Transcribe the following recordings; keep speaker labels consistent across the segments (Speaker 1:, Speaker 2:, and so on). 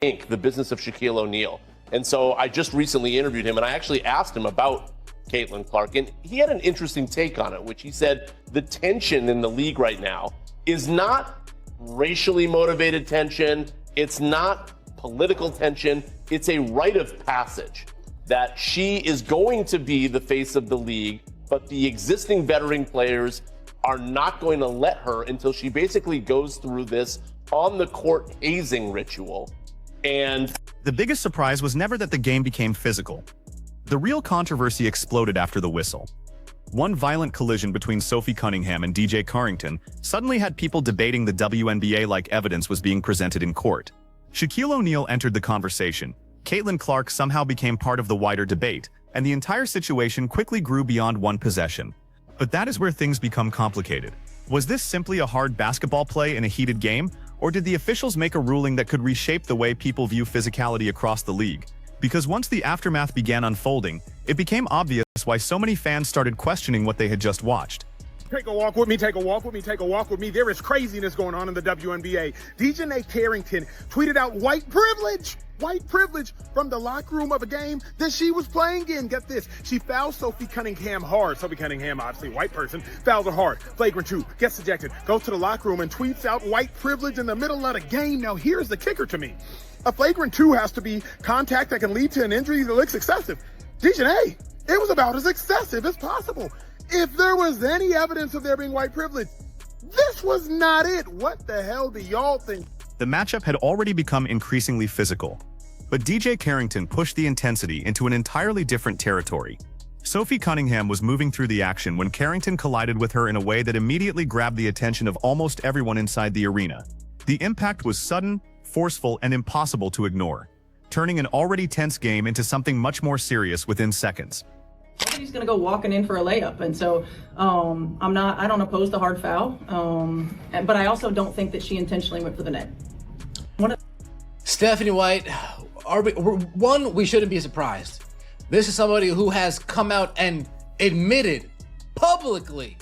Speaker 1: Inc., the business of Shaquille O'Neal. And so I just recently interviewed him, and I actually asked him about Caitlin Clark, and he had an interesting take on it, which he said the tension in the league right now is not racially motivated tension, it's not political tension, it's a rite of passage that she is going to be the face of the league, but the existing veteran players are not going to let her until she basically goes through this on the court hazing ritual. And
Speaker 2: the biggest surprise was never that the game became physical. The real controversy exploded after the whistle. One violent collision between Sophie Cunningham and DJ Carrington suddenly had people debating the WNBA-like evidence was being presented in court. Shaquille O'Neal entered the conversation. Caitlin Clark somehow became part of the wider debate, and the entire situation quickly grew beyond one possession. But that is where things become complicated. Was this simply a hard basketball play in a heated game, or did the officials make a ruling that could reshape the way people view physicality across the league? Because once the aftermath began unfolding, it became obvious why so many fans started questioning what they had just watched.
Speaker 3: Take a walk with me, take a walk with me, take a walk with me. There is craziness going on in the WNBA. DJonai Carrington tweeted out white privilege from the locker room of a game that she was playing in. Get this, she fouled Sophie Cunningham hard. Sophie Cunningham, obviously a white person, fouls her hard. Flagrant 2, gets ejected, goes to the locker room and tweets out white privilege in the middle of the game. Now here's the kicker to me. A flagrant 2 has to be contact that can lead to an injury that looks excessive. DJonai, it was about as excessive as possible. If there was any evidence of there being white privilege, this was not it. What the hell do y'all think?
Speaker 2: The matchup had already become increasingly physical, but DJ Carrington pushed the intensity into an entirely different territory. Sophie Cunningham was moving through the action when Carrington collided with her in a way that immediately grabbed the attention of almost everyone inside the arena. The impact was sudden, forceful, and impossible to ignore, turning an already tense game into something much more serious within seconds.
Speaker 4: Nobody's going to go walking in for a layup, and so I don't oppose the hard foul, but I also don't think that she intentionally went for the net.
Speaker 5: Stephanie White, we shouldn't be surprised. This is somebody who has come out and admitted publicly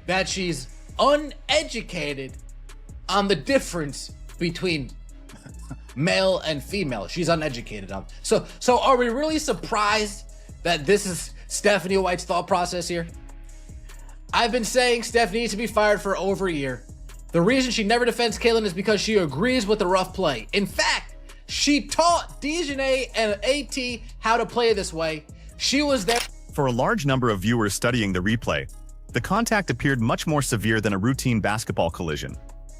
Speaker 5: that she's uneducated on the difference between male and female. She's uneducated on. So are we really surprised that this is Stephanie White's thought process here? I've been saying Stephanie needs to be fired for over a year. The reason she never defends Caitlin is because she agrees with the rough play. In fact, she taught DJonai and AT how to play this way. She was there.
Speaker 2: For a large number of viewers studying the replay, the contact appeared much more severe than a routine basketball collision.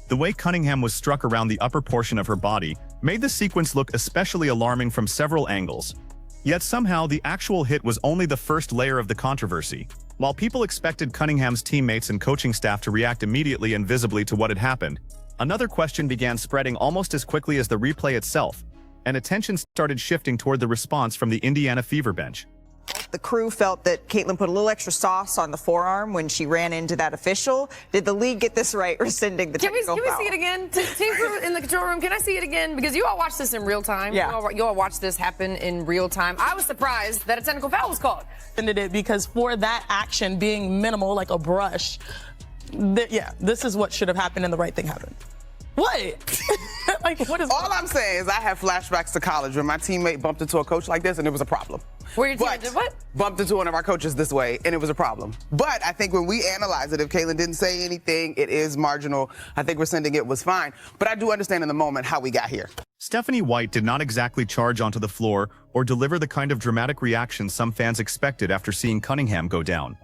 Speaker 2: The way Cunningham was struck around the upper portion of her body made the sequence look especially alarming from several angles. Yet somehow the actual hit was only the first layer of the controversy. While people expected Cunningham's teammates and coaching staff to react immediately and visibly to what had happened, another question began spreading almost as quickly as the replay itself, and attention started shifting toward the response from the Indiana Fever bench.
Speaker 6: The crew felt that Caitlin put a little extra sauce on the forearm when she ran into that official. Did the league get this right, rescinding the technical foul?
Speaker 7: Can we see it again? Team crew in the control room, can I see it again? Because you all watched this in real time.
Speaker 6: Yeah.
Speaker 7: You all watched this happen in real time. I was surprised that a technical foul was called.
Speaker 8: Because for that action being minimal, like a brush, this is what should have happened and the right thing happened. What? Like, what is
Speaker 9: all I'm saying is I have flashbacks to college when my teammate bumped into a coach like this and it was a problem.
Speaker 7: Where your teammate did what?
Speaker 9: Bumped into one of our coaches this way and it was a problem. But I think when we analyze it, if Caitlin didn't say anything, it is marginal. I think rescinding it was fine. But I do understand in the moment how we got here.
Speaker 2: Stephanie White did not exactly charge onto the floor or deliver the kind of dramatic reaction some fans expected after seeing Cunningham go down.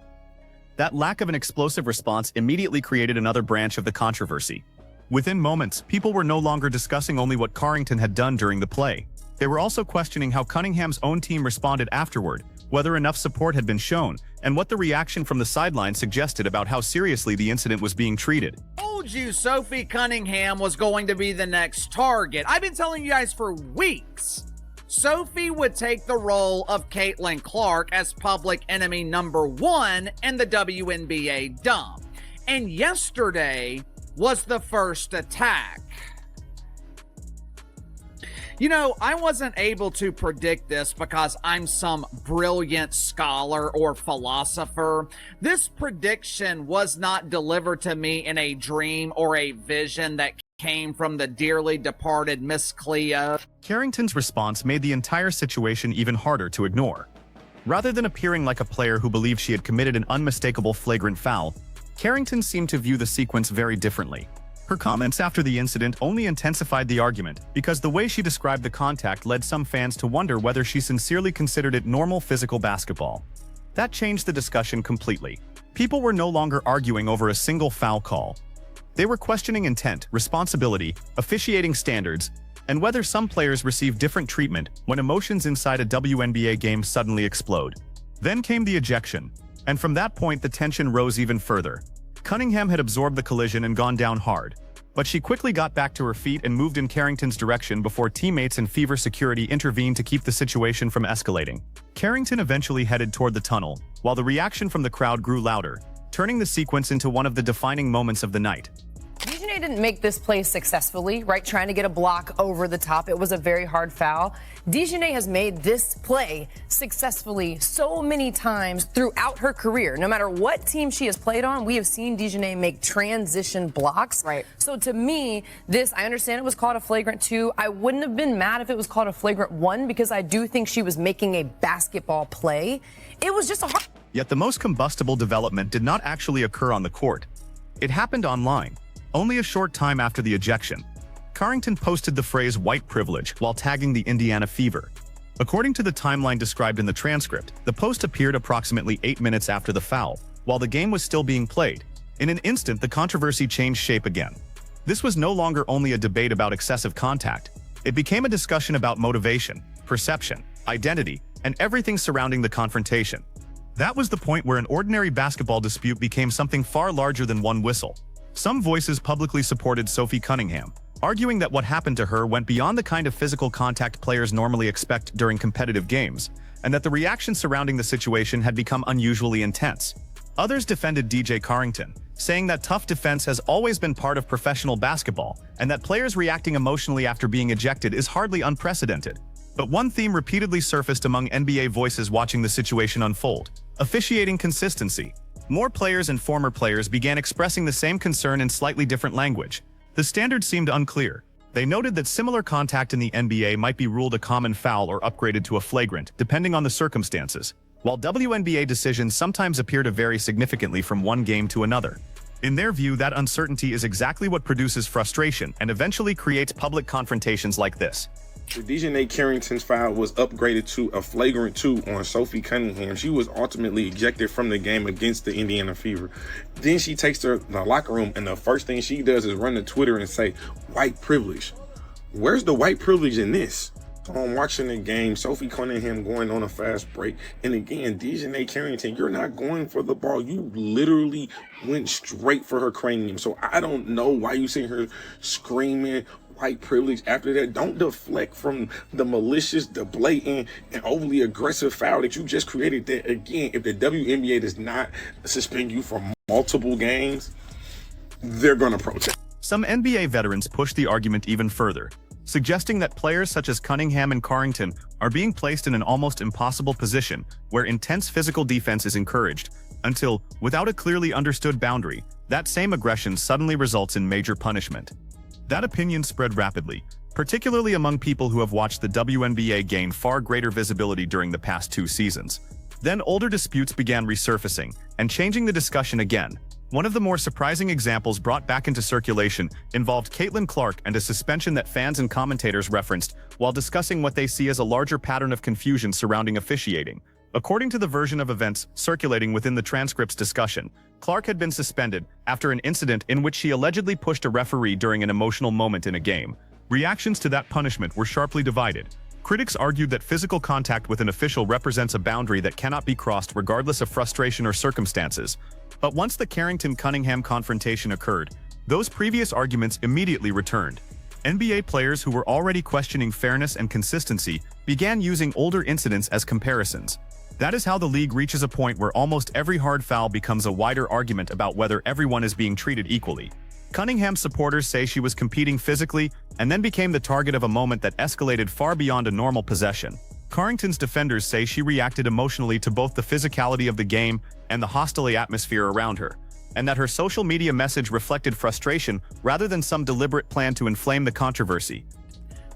Speaker 2: That lack of an explosive response immediately created another branch of the controversy. Within moments, people were no longer discussing only what Carrington had done during the play. They were also questioning how Cunningham's own team responded afterward, whether enough support had been shown, and what the reaction from the sideline suggested about how seriously the incident was being treated.
Speaker 10: I told you Sophie Cunningham was going to be the next target. I've been telling you guys for weeks. Sophie would take the role of Caitlin Clark as public enemy number 1 in the WNBA dump. And yesterday was the first attack. You know, I wasn't able to predict this because I'm some brilliant scholar or philosopher. This prediction was not delivered to me in a dream or a vision that came from the dearly departed Miss Cleo.
Speaker 2: Carrington's response made the entire situation even harder to ignore. Rather than appearing like a player who believed she had committed an unmistakable flagrant foul, Carrington seemed to view the sequence very differently. Her comments after the incident only intensified the argument because the way she described the contact led some fans to wonder whether she sincerely considered it normal physical basketball. That changed the discussion completely. People were no longer arguing over a single foul call. They were questioning intent, responsibility, officiating standards, and whether some players receive different treatment when emotions inside a WNBA game suddenly explode. Then came the ejection, and from that point the tension rose even further. Cunningham had absorbed the collision and gone down hard, but she quickly got back to her feet and moved in Carrington's direction before teammates and Fever security intervened to keep the situation from escalating. Carrington eventually headed toward the tunnel, while the reaction from the crowd grew louder, turning the sequence into one of the defining moments of the night.
Speaker 7: DJonai didn't make this play successfully, right? Trying to get a block over the top. It was a very hard foul. DJonai has made this play successfully so many times throughout her career. No matter what team she has played on, we have seen DJonai make transition blocks.
Speaker 6: Right.
Speaker 7: So to me, I understand it was called a flagrant 2. I wouldn't have been mad if it was called a flagrant 1 because I do think she was making a basketball play. It was just a hard...
Speaker 2: Yet the most combustible development did not actually occur on the court. It happened online. Only a short time after the ejection, Carrington posted the phrase white privilege while tagging the Indiana Fever. According to the timeline described in the transcript, the post appeared approximately 8 minutes after the foul, while the game was still being played. In an instant, the controversy changed shape again. This was no longer only a debate about excessive contact. It became a discussion about motivation, perception, identity, and everything surrounding the confrontation. That was the point where an ordinary basketball dispute became something far larger than one whistle. Some voices publicly supported Sophie Cunningham, arguing that what happened to her went beyond the kind of physical contact players normally expect during competitive games, and that the reaction surrounding the situation had become unusually intense. Others defended DJ Carrington, saying that tough defense has always been part of professional basketball, and that players reacting emotionally after being ejected is hardly unprecedented. But one theme repeatedly surfaced among NBA voices watching the situation unfold: officiating consistency. More players and former players began expressing the same concern in slightly different language. The standards seemed unclear. They noted that similar contact in the NBA might be ruled a common foul or upgraded to a flagrant, depending on the circumstances, while WNBA decisions sometimes appear to vary significantly from one game to another. In their view, that uncertainty is exactly what produces frustration and eventually creates public confrontations like this.
Speaker 11: The DJonai Carrington's foul was upgraded to a flagrant 2 on Sophie Cunningham. She was ultimately ejected from the game against the Indiana Fever. Then she takes her to the locker room, and the first thing she does is run to Twitter and say, white privilege. Where's the white privilege in this? So I'm watching the game, Sophie Cunningham going on a fast break. And again, DJonai Carrington, you're not going for the ball. You literally went straight for her cranium. So I don't know why you see her screaming white privilege after that. Don't deflect from the malicious, the blatant, and overly aggressive foul that you just created. That again, if the WNBA does not suspend you for multiple games, they're gonna protest.
Speaker 2: Some NBA veterans pushed the argument even further, suggesting that players such as Cunningham and Carrington are being placed in an almost impossible position where intense physical defense is encouraged, until, without a clearly understood boundary, that same aggression suddenly results in major punishment. That opinion spread rapidly, particularly among people who have watched the WNBA gain far greater visibility during the past 2 seasons. Then older disputes began resurfacing and changing the discussion again. One of the more surprising examples brought back into circulation involved Caitlin Clark and a suspension that fans and commentators referenced while discussing what they see as a larger pattern of confusion surrounding officiating. According to the version of events circulating within the transcript's discussion, Clark had been suspended after an incident in which she allegedly pushed a referee during an emotional moment in a game. Reactions to that punishment were sharply divided. Critics argued that physical contact with an official represents a boundary that cannot be crossed regardless of frustration or circumstances. But once the Carrington-Cunningham confrontation occurred, those previous arguments immediately returned. NBA players who were already questioning fairness and consistency began using older incidents as comparisons. That is how the league reaches a point where almost every hard foul becomes a wider argument about whether everyone is being treated equally. Cunningham supporters say she was competing physically and then became the target of a moment that escalated far beyond a normal possession. Carrington's defenders say she reacted emotionally to both the physicality of the game and the hostile atmosphere around her. and that her social media message reflected frustration rather than some deliberate plan to inflame the controversy.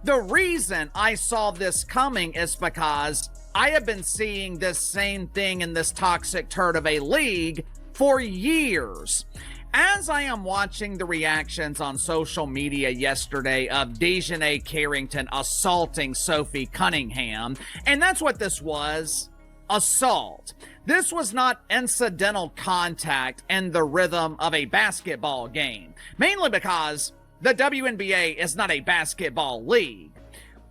Speaker 10: The reason I saw this coming is because I have been seeing this same thing in this toxic turd of a league for years. As I am watching the reactions on social media yesterday of DJonai Carrington assaulting Sophie Cunningham, and that's what this was, assault. This was not incidental contact in the rhythm of a basketball game, mainly because the WNBA is not a basketball league.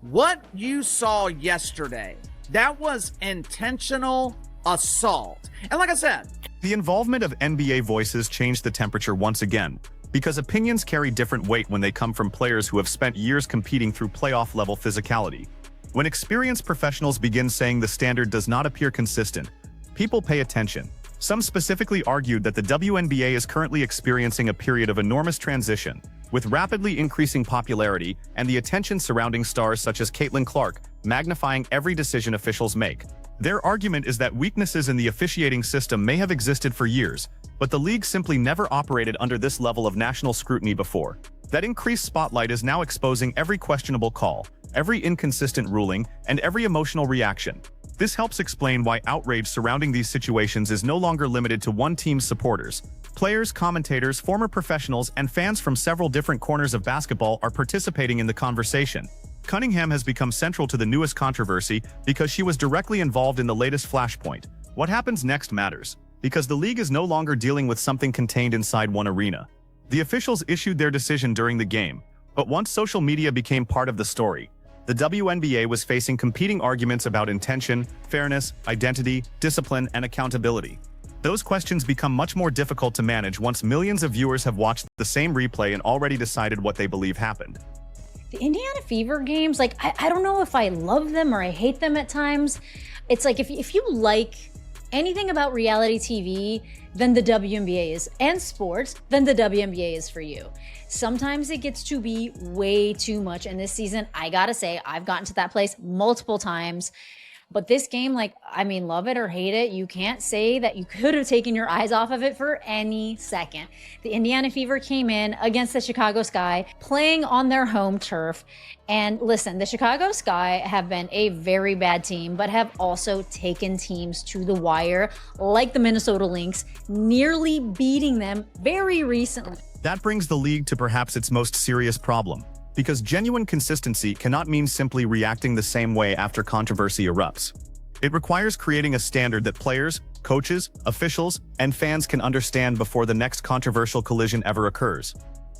Speaker 10: What you saw yesterday, that was intentional assault. And like I said,
Speaker 2: the involvement of NBA voices changed the temperature once again, because opinions carry different weight when they come from players who have spent years competing through playoff-level physicality. When experienced professionals begin saying the standard does not appear consistent, people pay attention. Some specifically argued that the WNBA is currently experiencing a period of enormous transition, with rapidly increasing popularity and the attention surrounding stars such as Caitlin Clark magnifying every decision officials make. Their argument is that weaknesses in the officiating system may have existed for years, but the league simply never operated under this level of national scrutiny before. That increased spotlight is now exposing every questionable call, every inconsistent ruling, and every emotional reaction. This helps explain why outrage surrounding these situations is no longer limited to one team's supporters. Players, commentators, former professionals, and fans from several different corners of basketball are participating in the conversation. Cunningham has become central to the newest controversy because she was directly involved in the latest flashpoint. What happens next matters, because the league is no longer dealing with something contained inside one arena. The officials issued their decision during the game, but once social media became part of the story, the WNBA was facing competing arguments about intention, fairness, identity, discipline, and accountability. Those questions become much more difficult to manage once millions of viewers have watched the same replay and already decided what they believe happened.
Speaker 12: The Indiana Fever games, like, I don't know if I love them or I hate them at times. It's like, if you like anything about reality TV, then the WNBA is, and sports, then the WNBA is for you. Sometimes it gets to be way too much. And this season, I gotta say, I've gotten to that place multiple times. But this game, like, I mean, love it or hate it, you can't say that you could have taken your eyes off of it for any second. The Indiana Fever came in against the Chicago Sky, playing on their home turf. And listen, the Chicago Sky have been a very bad team, but have also taken teams to the wire, like the Minnesota Lynx, nearly beating them very recently.
Speaker 2: That brings the league to perhaps its most serious problem. Because genuine consistency cannot mean simply reacting the same way after controversy erupts. It requires creating a standard that players, coaches, officials, and fans can understand before the next controversial collision ever occurs.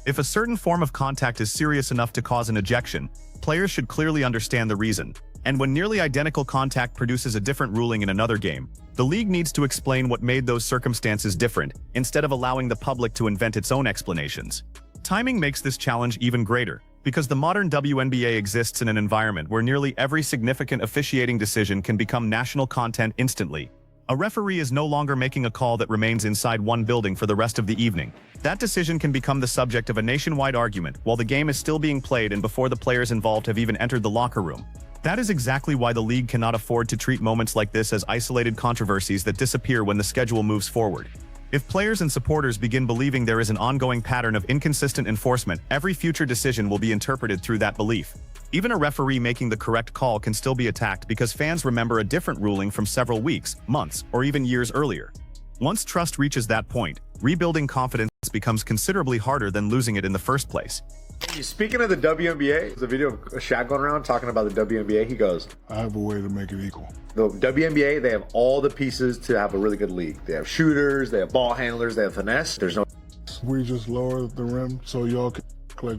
Speaker 2: If a certain form of contact is serious enough to cause an ejection, players should clearly understand the reason. And when nearly identical contact produces a different ruling in another game, the league needs to explain what made those circumstances different, instead of allowing the public to invent its own explanations. Timing makes this challenge even greater, because the modern WNBA exists in an environment where nearly every significant officiating decision can become national content instantly. A referee is no longer making a call that remains inside one building for the rest of the evening. That decision can become the subject of a nationwide argument while the game is still being played and before the players involved have even entered the locker room. That is exactly why the league cannot afford to treat moments like this as isolated controversies that disappear when the schedule moves forward. If players and supporters begin believing there is an ongoing pattern of inconsistent enforcement, every future decision will be interpreted through that belief. Even a referee making the correct call can still be attacked because fans remember a different ruling from several weeks, months, or even years earlier. Once trust reaches that point, rebuilding confidence becomes considerably harder than losing it in the first place.
Speaker 13: Speaking of the WNBA, there's a video of Shaq going around talking about the WNBA. He goes,
Speaker 14: I have a way to make it equal.
Speaker 13: The WNBA, they have all the pieces to have a really good league. They have shooters, they have ball handlers, they have finesse. There's no.
Speaker 14: We just lower the rim so y'all can like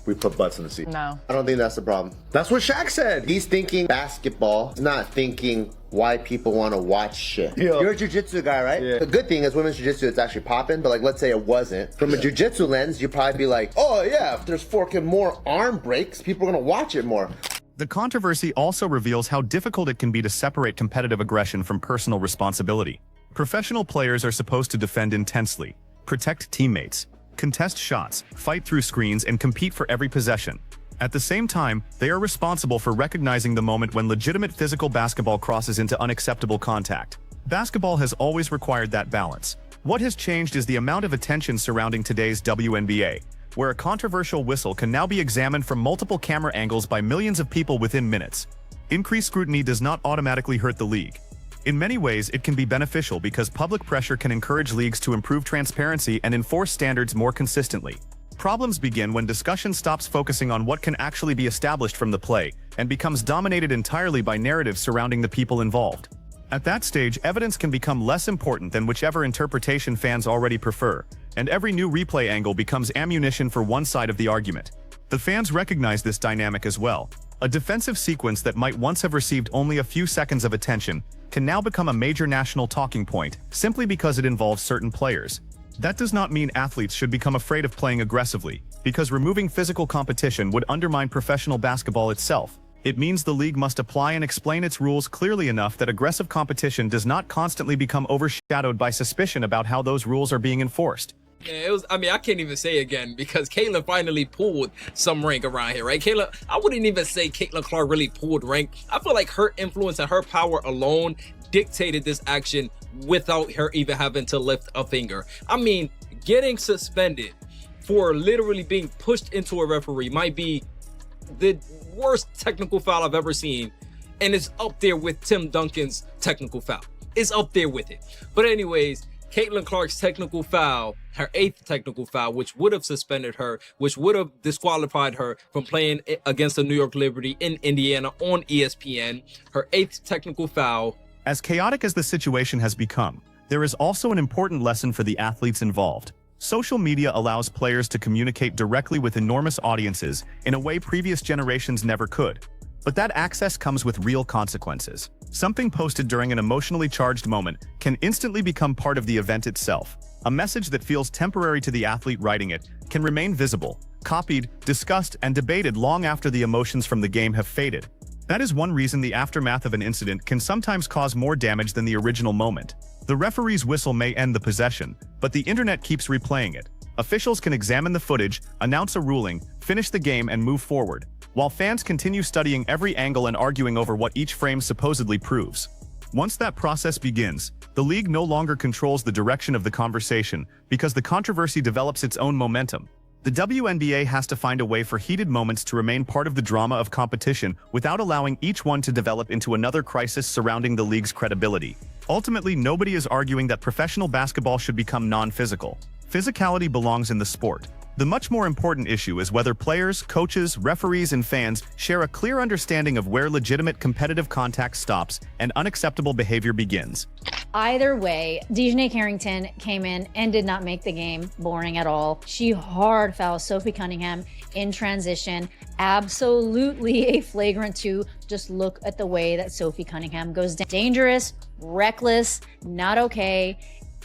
Speaker 13: we put butts in the seat.
Speaker 15: No. I don't think that's the problem.
Speaker 13: That's what Shaq said.
Speaker 15: He's thinking basketball, he's not thinking why people want to watch shit. Yeah. You're a jiu-jitsu guy, right?
Speaker 13: Yeah.
Speaker 15: The good thing is women's jiu-jitsu, it's actually popping, but like let's say it wasn't. From a jiu-jitsu lens, you'd probably be like, oh yeah, if there's fucking more arm breaks, people are gonna watch it more.
Speaker 2: The controversy also reveals how difficult it can be to separate competitive aggression from personal responsibility. Professional players are supposed to defend intensely, protect teammates, contest shots, fight through screens, and compete for every possession. At the same time, they are responsible for recognizing the moment when legitimate physical basketball crosses into unacceptable contact. Basketball has always required that balance. What has changed is the amount of attention surrounding today's WNBA, where a controversial whistle can now be examined from multiple camera angles by millions of people within minutes. Increased scrutiny does not automatically hurt the league. In many ways, it can be beneficial because public pressure can encourage leagues to improve transparency and enforce standards more consistently. Problems begin when discussion stops focusing on what can actually be established from the play and becomes dominated entirely by narratives surrounding the people involved. At that stage, evidence can become less important than whichever interpretation fans already prefer, and every new replay angle becomes ammunition for one side of the argument. The fans recognize this dynamic as well. A defensive sequence that might once have received only a few seconds of attention can now become a major national talking point simply because it involves certain players. That does not mean athletes should become afraid of playing aggressively, because removing physical competition would undermine professional basketball itself. It means the league must apply and explain its rules clearly enough that aggressive competition does not constantly become overshadowed by suspicion about how those rules are being enforced.
Speaker 16: Yeah, it was, I mean, I can't even say again because Caitlin finally pulled some rank around here, right? Caitlin, I wouldn't even say Caitlin Clark really pulled rank. I feel like her influence and her power alone dictated this action without her even having to lift a finger. I mean, getting suspended for literally being pushed into a referee might be the worst technical foul I've ever seen, and it's up there with Tim Duncan's technical foul. It's up there with it. But anyways, Caitlin Clark's technical foul, her 8th technical foul, which would have suspended her, which would have disqualified her from playing against the New York Liberty in Indiana on ESPN, her 8th technical foul.
Speaker 2: As chaotic as the situation has become, there is also an important lesson for the athletes involved. Social media allows players to communicate directly with enormous audiences in a way previous generations never could. But that access comes with real consequences. Something posted during an emotionally charged moment can instantly become part of the event itself. A message that feels temporary to the athlete writing it can remain visible, copied, discussed, and debated long after the emotions from the game have faded. That is one reason the aftermath of an incident can sometimes cause more damage than the original moment. The referee's whistle may end the possession, but the internet keeps replaying it. Officials can examine the footage, announce a ruling, finish the game, and move forward, while fans continue studying every angle and arguing over what each frame supposedly proves. Once that process begins, the league no longer controls the direction of the conversation because the controversy develops its own momentum. The WNBA has to find a way for heated moments to remain part of the drama of competition without allowing each one to develop into another crisis surrounding the league's credibility. Ultimately, nobody is arguing that professional basketball should become non-physical. Physicality belongs in the sport. The much more important issue is whether players, coaches, referees, and fans share a clear understanding of where legitimate competitive contact stops and unacceptable behavior begins.
Speaker 12: Either way, DJonai Carrington came in and did not make the game boring at all. She hard fouled Sophie Cunningham in transition. Absolutely a flagrant 2. Just look at the way that Sophie Cunningham goes down. Dangerous, reckless, not okay.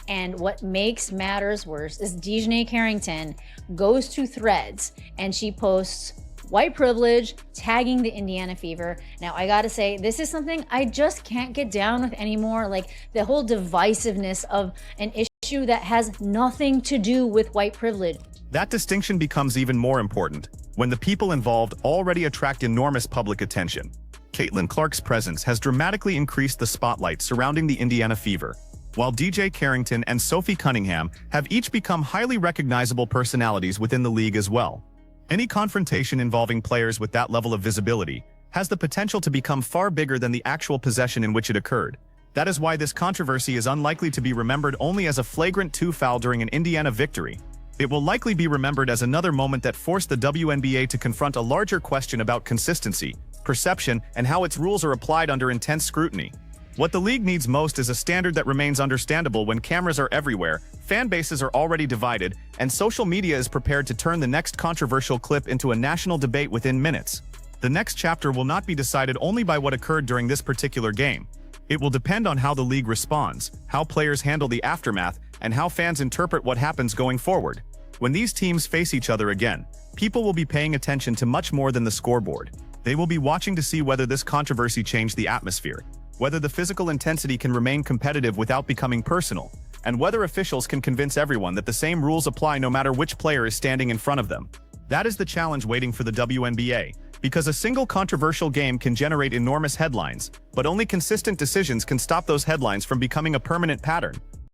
Speaker 12: And what makes matters worse is DJonai Carrington goes to Threads and she posts white privilege, tagging the Indiana Fever. Now, I gotta say, this is something I just can't get down with anymore. Like the whole divisiveness of an issue that has nothing to do with white privilege.
Speaker 2: That distinction becomes even more important when the people involved already attract enormous public attention. Caitlin Clark's presence has dramatically increased the spotlight surrounding the Indiana Fever, while DJonai Carrington and Sophie Cunningham have each become highly recognizable personalities within the league as well. Any confrontation involving players with that level of visibility has the potential to become far bigger than the actual possession in which it occurred. That is why this controversy is unlikely to be remembered only as a flagrant 2 foul during an Indiana victory. It will likely be remembered as another moment that forced the WNBA to confront a larger question about consistency, perception, and how its rules are applied under intense scrutiny. What the league needs most is a standard that remains understandable when cameras are everywhere, fan bases are already divided, and social media is prepared to turn the next controversial clip into a national debate within minutes. The next chapter will not be decided only by what occurred during this particular game. It will depend on how the league responds, how players handle the aftermath, and how fans interpret what happens going forward. When these teams face each other again, people will be paying attention to much more than the scoreboard. They will be watching to see whether this controversy changed the atmosphere, whether the physical intensity can remain competitive without becoming personal, and whether officials can convince everyone that the same rules apply no matter which player is standing in front of them. That is the challenge waiting for the WNBA, because a single controversial game can generate enormous headlines, but only consistent decisions can stop those headlines from becoming a permanent pattern.